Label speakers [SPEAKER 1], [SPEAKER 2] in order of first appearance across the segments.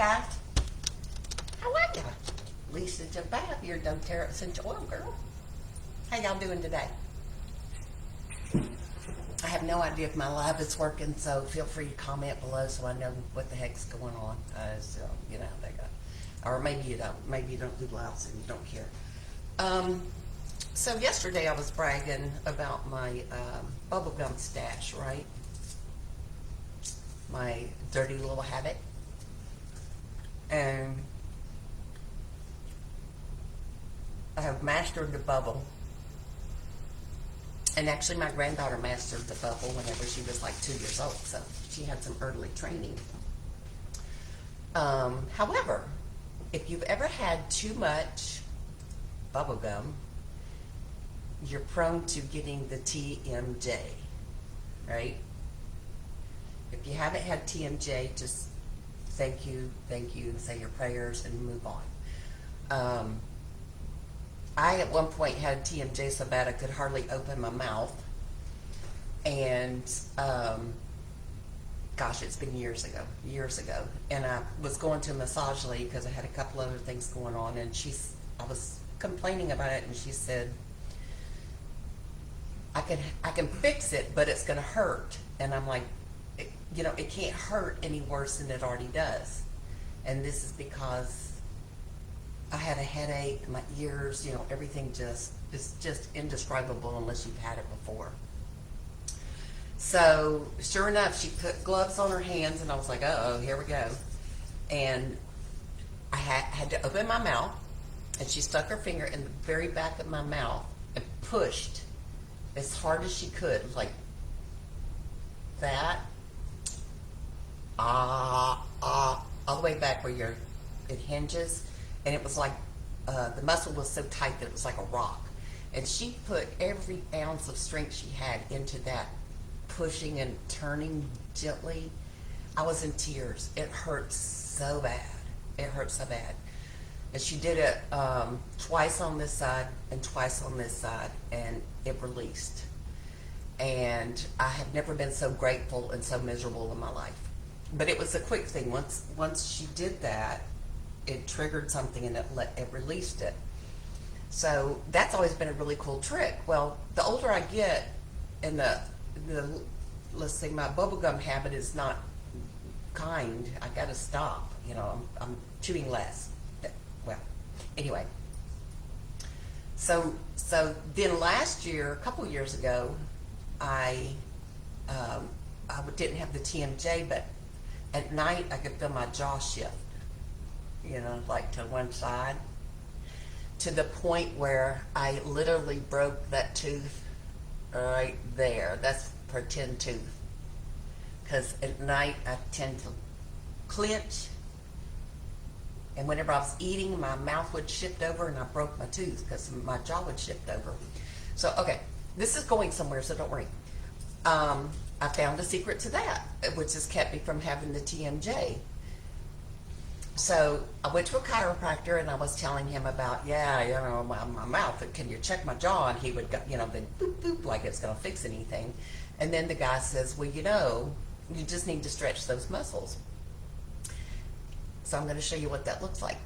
[SPEAKER 1] guys. How are ya? Lisa Jabab, your Doterra Essential Oil Girl. How y'all doing today? I have no idea if my live is working, so feel free to comment below so I know what the heck's going on. So, you know, they got, or maybe you don't. Maybe you don't do lives and you don't care. So yesterday I was bragging about my bubblegum stash, right? My dirty little habit. And I have mastered the bubble. And actually my granddaughter mastered the bubble whenever she was like 2 years old, so she had some early training. However, if you've ever had too much bubble gum, you're prone to getting the TMJ, right? If you haven't had TMJ, just thank you, say your prayers, and move on. I at one point had TMJ so bad I could hardly open my mouth, and gosh, it's been years ago, and I was going to a massage lady because I had a couple other things going on, and I was complaining about it, and she said, I can fix it, but it's going to hurt. And I'm like, it can't hurt any worse than it already does. And this is because I had a headache, my ears, everything is just indescribable unless you've had it before. So sure enough, she put gloves on her hands, and I was like, uh-oh, here we go. And I had to open my mouth, and she stuck her finger in the very back of my mouth and pushed as hard as she could, like that, all the way back where it hinges. And it was like, the muscle was so tight that it was like a rock. And she put every ounce of strength she had into that, pushing and turning gently. I was in tears. It hurt so bad. And she did it twice on this side and twice on this side, and it released. And I have never been so grateful and so miserable in my life. But it was a quick thing. Once she did that, it triggered something, and it released it. So that's always been a really cool trick. Well, the older I get, and let's say my bubblegum habit is not kind, I gotta stop. I'm chewing less. Well, anyway. So then last year, a couple years ago, I didn't have the TMJ, but at night I could feel my jaw shift, like to one side, to the point where I literally broke that tooth right there. That's pretend tooth. Because at night I tend to clench, and whenever I was eating, my mouth would shift over, and I broke my tooth because my jaw would shift over. So, okay, this is going somewhere, so don't worry. I found a secret to that, which has kept me from having the TMJ. So I went to a chiropractor, and I was telling him about, my mouth, can you check my jaw? And he would go, then boop, boop, like it's going to fix anything. And then the guy says, well, you just need to stretch those muscles. So I'm going to show you what that looks like.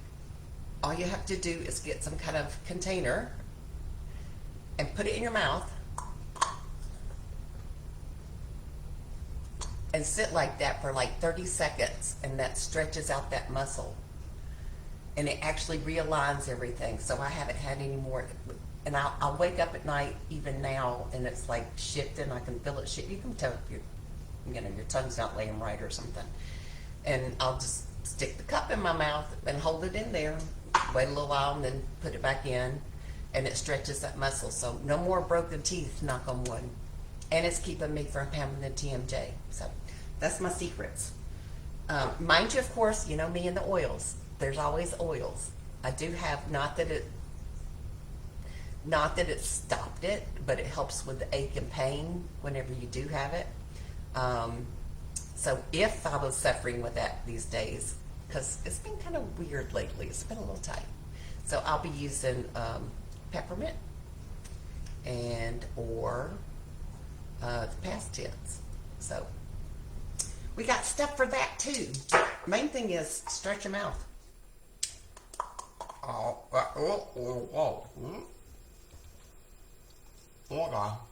[SPEAKER 1] All you have to do is get some kind of container and put it in your mouth and sit like that for like 30 seconds, and that stretches out that muscle, and it actually realigns everything. So I haven't had any more, and I'll wake up at night even now, and it's like shifting. I can feel it shift. You can tell if your tongue's not laying right or something. And I'll just stick the cup in my mouth and hold it in there, wait a little while, and then put it back in, and it stretches that muscle. So no more broken teeth, knock on wood. And it's keeping me from having the TMJ. So that's my secrets. Mind you, of course, me and the oils. There's always oils. I do have, not that it stopped it, but it helps with the ache and pain whenever you do have it. So if I was suffering with that these days, because it's been kind of weird lately, it's been a little tight. So I'll be using peppermint or the past tense. So We got stuff for that too. Main thing is stretch your mouth. Oh, oh, oh, oh. Okay.